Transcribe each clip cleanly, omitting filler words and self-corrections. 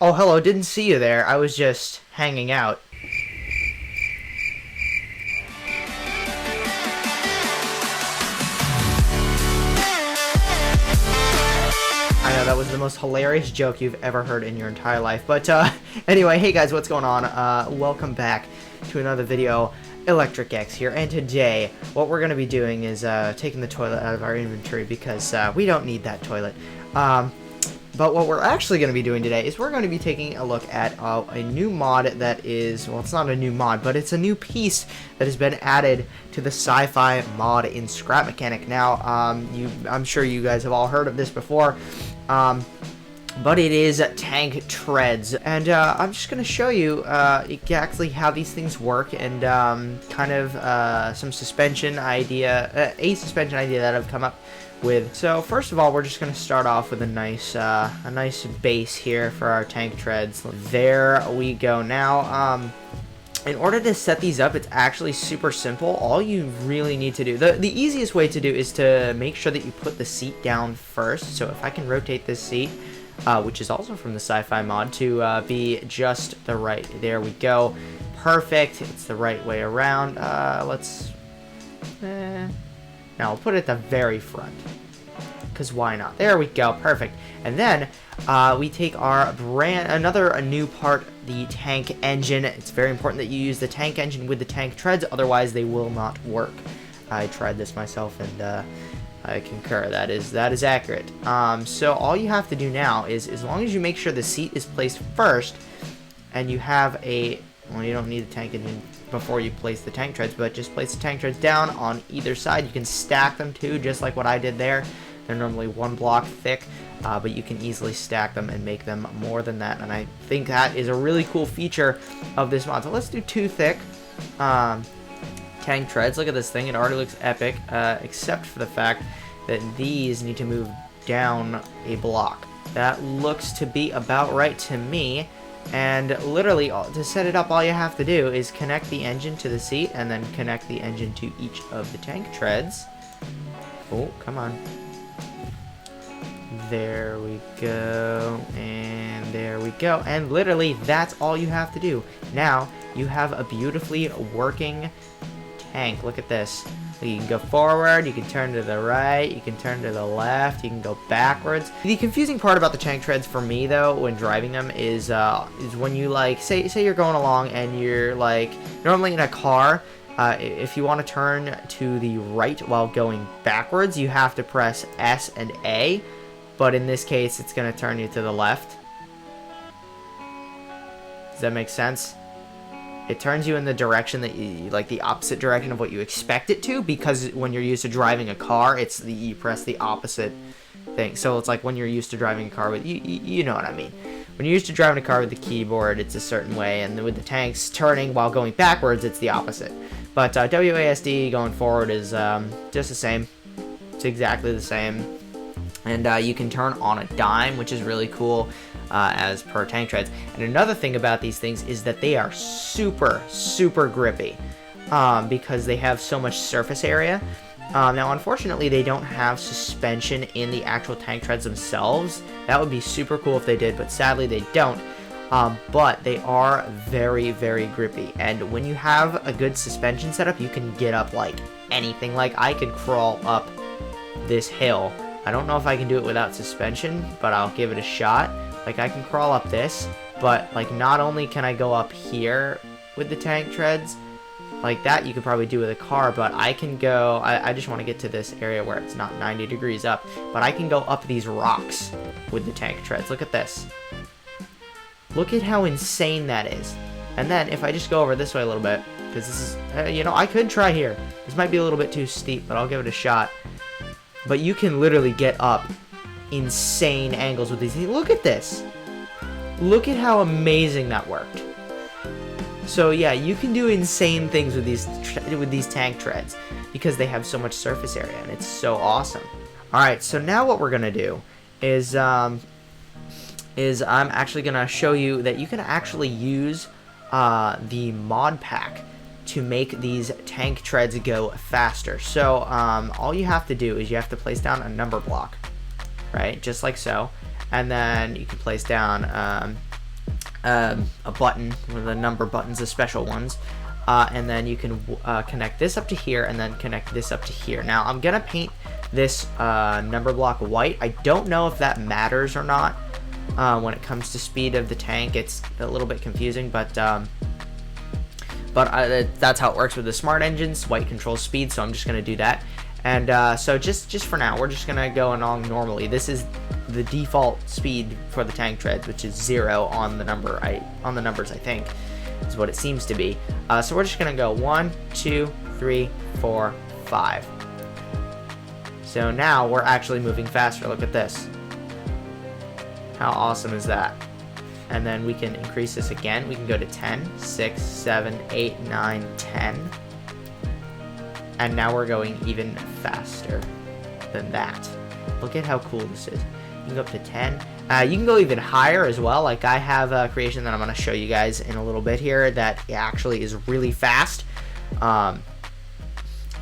Oh, hello, didn't see you there. I was just hanging out. I know that was the most hilarious joke you've ever heard in your entire life. But anyway, hey guys, what's going on? Welcome back to another video. Electric X here, and today what we're going to be doing is taking the toilet out of our inventory because we don't need that toilet. But what we're actually going to be doing today is we're going to be taking a look at a new mod that is, well, it's not a new mod, but it's a new piece that has been added to the Sci-Fi Mod in Scrap Mechanic. Now, I'm sure you guys have all heard of this before, but it is tank treads, and I'm just going to show you exactly how these things work and kind of some suspension idea, a suspension idea that I've come up with. So first of all, we're just going to start off with a nice base here for our tank treads. There we go. Now, in order to set these up, it's actually super simple. All you really need to do, the easiest way to do is to make sure that you put the seat down first. So if I can rotate this seat, which is also from the Sci-Fi Mod, to be just the right. There we go. Perfect. It's the right way around. Now I'll put it at the very front, because why not? There we go. Perfect. And then we take our a new part, the tank engine. It's very important that you use the tank engine with the tank treads, otherwise they will not work. I tried this myself, and I concur. That is accurate. So all you have to do now is, as long as you make sure the seat is placed first, and you have well, you don't need the tank engine before you place the tank treads, but just place the tank treads down on either side. You can stack them too, just like what I did there. They're normally 1 block thick, but you can easily stack them and make them more than that, and I think that is a really cool feature of this mod. So let's do 2 thick tank treads. Look at this thing. It already looks epic, except for the fact that these need to move down a block. That looks to be about right to me. And literally, to set it up, all you have to do is connect the engine to the seat and then connect the engine to each of the tank treads. Oh, come on. There we go, and there we go. And literally, that's all you have to do. Now, you have a beautifully working tank. Look at this. You can go forward, you can turn to the right, you can turn to the left, you can go backwards. The confusing part about the tank treads for me, though, when driving them is when you, like, say you're going along and you're, like, normally in a car, if you want to turn to the right while going backwards, you have to press S and A, but in this case, it's going to turn you to the left. Does that make sense? It turns you in the direction that you, like, the opposite direction of what you expect it to, because when you're used to driving a car, you press the opposite thing. So it's like when you're used to driving a car with, you know what I mean. When you're used to driving a car with the keyboard, it's a certain way, and with the tanks turning while going backwards, it's the opposite. But WASD going forward is just the same. It's exactly the same. And you can turn on a dime, which is really cool. As per tank treads. And another thing about these things is that they are super grippy, because they have so much surface area. Now, unfortunately, they don't have suspension in the actual tank treads themselves. That would be super cool if they did, but sadly they don't. But they are very grippy, and when you have a good suspension setup, you can get up like anything. Like, I could crawl up this hill. I don't know if I can do it without suspension, but I'll give it a shot. Like, I can crawl up this, but, like, not only can I go up here with the tank treads, like that you could probably do with a car, but I can go, I just want to get to this area where it's not 90 degrees up, but I can go up these rocks with the tank treads. Look at this. Look at how insane that is. And then, if I just go over this way a little bit, because this is, you know, I could try here. This might be a little bit too steep, but I'll give it a shot. But you can literally get up insane angles with these. Look at this. Look at how amazing that worked. So yeah, you can do insane things with these tank treads because they have so much surface area, and it's so awesome. All right, so now what we're gonna do is I'm actually gonna show you that you can actually use the mod pack to make these tank treads go faster. So all you have to do is you have to place down a number block, right? Just like so. And then you can place down a button, one of the number buttons, the special ones. And then you can connect this up to here and then connect this up to here. Now I'm gonna paint this number block white. I don't know if that matters or not when it comes to speed of the tank. It's a little bit confusing, but that's how it works with the smart engines. White controls speed, so I'm just gonna do that. And so just for now, we're just gonna go along normally. This is the default speed for the tank treads, which is 0 on the numbers, I think, is what it seems to be. So we're just gonna go 1, 2, 3, 4, 5. So now we're actually moving faster. Look at this. How awesome is that? And then we can increase this again. We can go to 10, 6, 7, 8, 9, 10. And now we're going even faster than that. Look at how cool this is. You can go up to 10. You can go even higher as well. Like I have a creation that I'm going to show you guys in a little bit here that actually is really fast.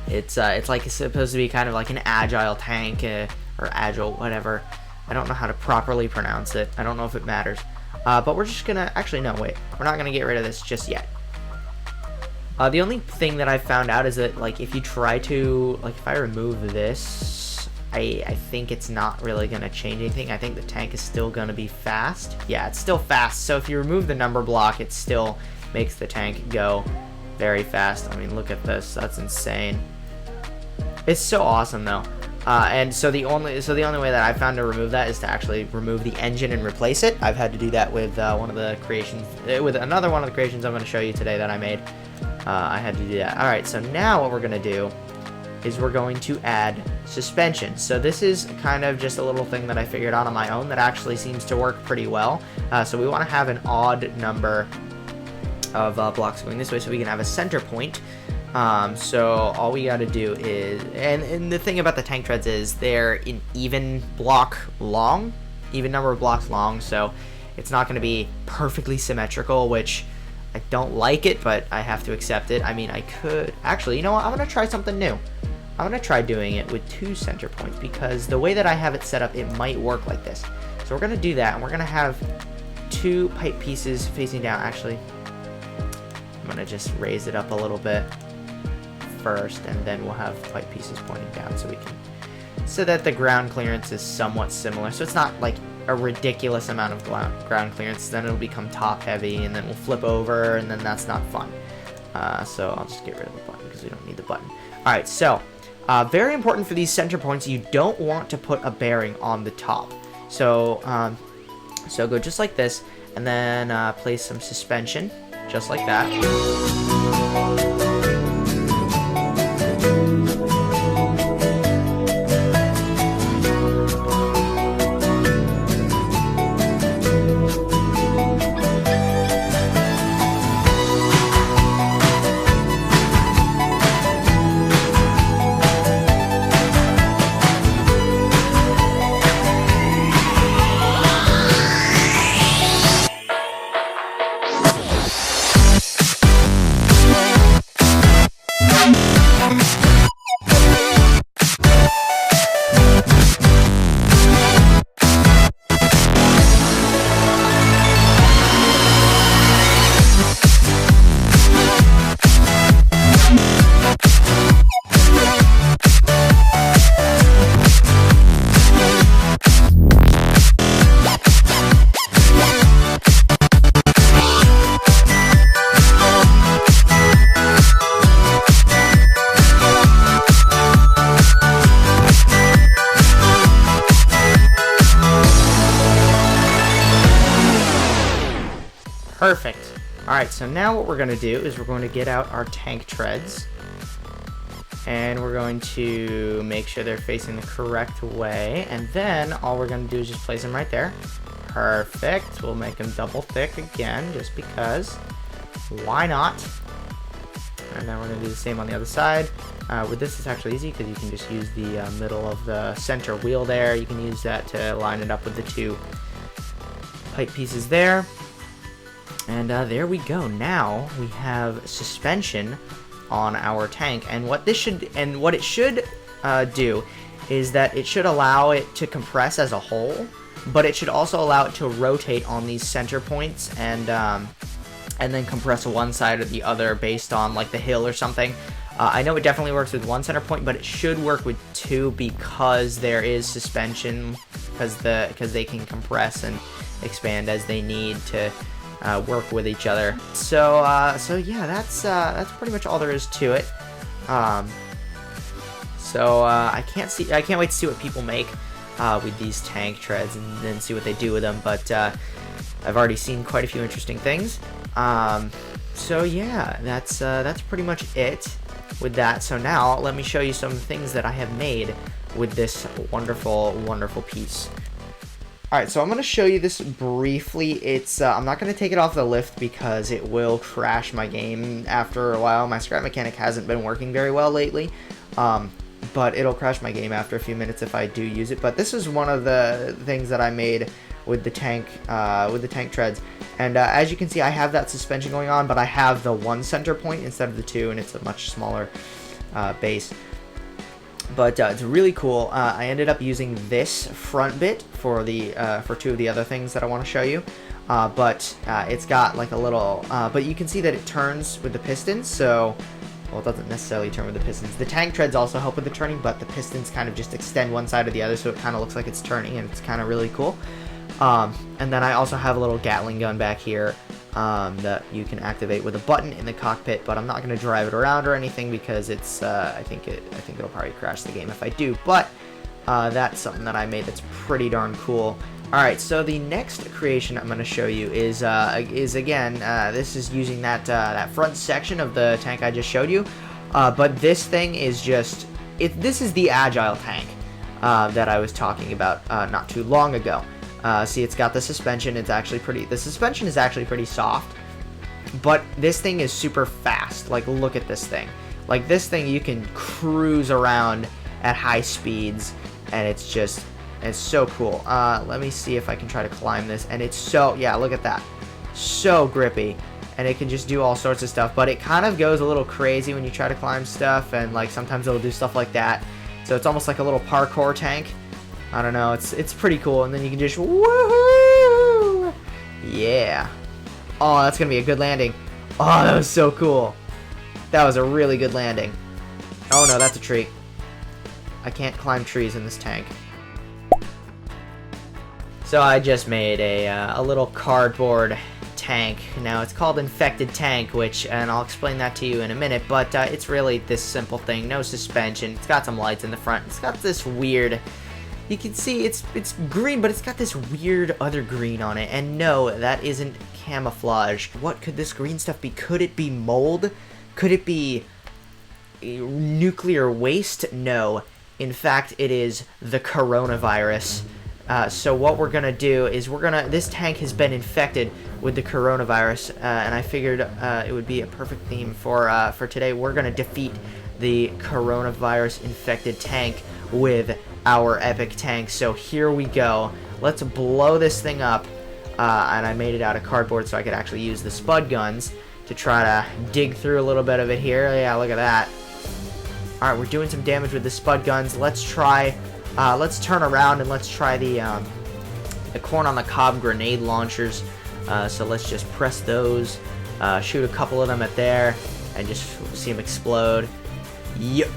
It's like it's supposed to be kind of like an agile tank or agile, whatever. I don't know how to properly pronounce it. I don't know if it matters. But we're just going to... Actually, no, wait. We're not going to get rid of this just yet. The only thing that I found out is that, like, if you try to... Like, if I remove this, I think it's not really going to change anything. I think the tank is still going to be fast. Yeah, it's still fast. So if you remove the number block, it still makes the tank go very fast. I mean, look at this. That's insane. It's so awesome, though. And so the only way that I found to remove that is to actually remove the engine and replace it. I've had to do that with one of the creations, with another one of the creations I'm going to show you today that I made. I had to do that. All right, so now what we're going to do is we're going to add suspension. So this is kind of just a little thing that I figured out on my own that actually seems to work pretty well. So we want to have an odd number of blocks going this way so we can have a center point. So all we got to do is, and the thing about the tank treads is they're an even number of blocks long, so it's not going to be perfectly symmetrical, which I don't like it, but I have to accept it. I mean, I could, actually, you know what, I'm going to try something new. I'm going to try doing it with 2 center points, because the way that I have it set up, it might work like this. So we're going to do that, and we're going to have 2 pipe pieces facing down. Actually, I'm going to just raise it up a little bit first, and then we'll have pipe pieces pointing down so that the ground clearance is somewhat similar. So it's not like a ridiculous amount of ground clearance. Then it'll become top heavy, and then we'll flip over, and then that's not fun. So I'll just get rid of the button because we don't need the button. All right, so very important for these center points, you don't want to put a bearing on the top. So so go just like this, and then place some suspension just like that. Perfect. Alright, so now what we're going to do is we're going to get out our tank treads, and we're going to make sure they're facing the correct way, and then all we're going to do is just place them right there. Perfect. We'll make them double thick again, just because. Why not? And then we're going to do the same on the other side. With this, it's actually easy because you can just use the middle of the center wheel there. You can use that to line it up with the 2 pipe pieces there. And there we go. Now we have suspension on our tank, and what it should do is that it should allow it to compress as a whole. but it should also allow it to rotate on these center points and then compress one side or the other based on like the hill or something. I know it definitely works with one center point, but it should work with two because there is suspension, because they can compress and expand as they need to work with each other. So yeah, that's pretty much all there is to it. I can't wait to see what people make with these tank treads and then see what they do with them. But I've already seen quite a few interesting things. So yeah, that's pretty much it with that. So now let me show you some things that I have made with this wonderful, wonderful piece. Alright, so I'm going to show you this briefly. It's I'm not going to take it off the lift because it will crash my game after a while. My scrap mechanic hasn't been working very well lately, but it'll crash my game after a few minutes if I do use it. But this is one of the things that I made with the tank treads. And as you can see, I have that suspension going on, but I have the one center point instead of the two, and it's a much smaller base. But it's really cool. I ended up using this front bit for two of the other things that I want to show you. But it's got like a little, but you can see that it turns with the pistons. So, well, it doesn't necessarily turn with the pistons. The tank treads also help with the turning, but the pistons kind of just extend one side or the other, so it kind of looks like it's turning, and it's kind of really cool. And then I also have a little Gatling gun back here that you can activate with a button in the cockpit, but I'm not going to drive it around or anything because it's I think it'll probably crash the game if I do. But that's something that I made that's pretty darn cool. Alright, so the next creation I'm going to show you is again, this is using that front section of the tank I just showed you, but this thing is just, this is the agile tank that I was talking about not too long ago. See, it's got the suspension. The suspension is actually pretty soft, but this thing is super fast. Like, look at this thing. Like, this thing, you can cruise around at high speeds, and it's so cool. Let me see if I can try to climb this, and yeah, look at that. So grippy, and it can just do all sorts of stuff, but it kind of goes a little crazy when you try to climb stuff, and like sometimes it'll do stuff like that. So it's almost like a little parkour tank. I don't know, it's pretty cool, and then you can just woohoo! Yeah. Oh, that's gonna be a good landing. Oh, that was so cool. That was a really good landing. Oh no, that's a tree. I can't climb trees in this tank. So I just made a little cardboard tank. Now it's called Infected Tank, and I'll explain that to you in a minute, but it's really this simple thing. No suspension. It's got some lights in the front. It's got this weird, you can see it's green, but it's got this weird other green on it. And no, that isn't camouflage. What could this green stuff be? Could it be mold? Could it be nuclear waste? No. In fact, it is the coronavirus. So what we're gonna do is this tank has been infected with the coronavirus, and I figured it would be a perfect theme for today. We're gonna defeat the coronavirus infected tank with our epic tank. So here we go. Let's blow this thing up, and I made it out of cardboard so I could actually use the spud guns to try to dig through a little bit of it here. Yeah, look at that. Alright, we're doing some damage with the spud guns. Let's try, let's turn around and let's try the corn on the cob grenade launchers. So let's just press those, shoot a couple of them at there, and just see them explode.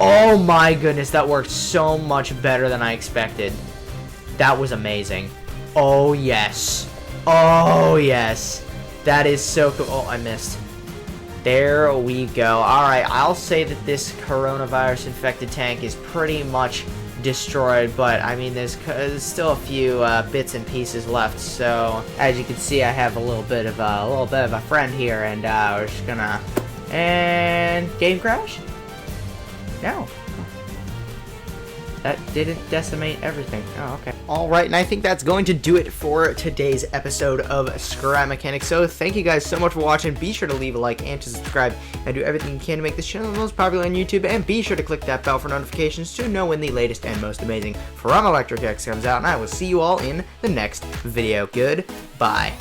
Oh my goodness, that worked so much better than I expected. That was amazing. Oh yes. Oh yes. That is so cool. Oh, I missed. There we go. Alright, I'll say that this coronavirus infected tank is pretty much destroyed, but I mean there's still a few bits and pieces left. So as you can see, I have a little bit of a friend here, and we're just gonna, and game crash. No. That didn't decimate everything. Oh, okay. Alright, and I think that's going to do it for today's episode of Scrap Mechanics. So, thank you guys so much for watching. Be sure to leave a like and to subscribe, and do everything you can to make this channel the most popular on YouTube. And be sure to click that bell for notifications to know when the latest and most amazing From Electric X comes out. And I will see you all in the next video. Goodbye.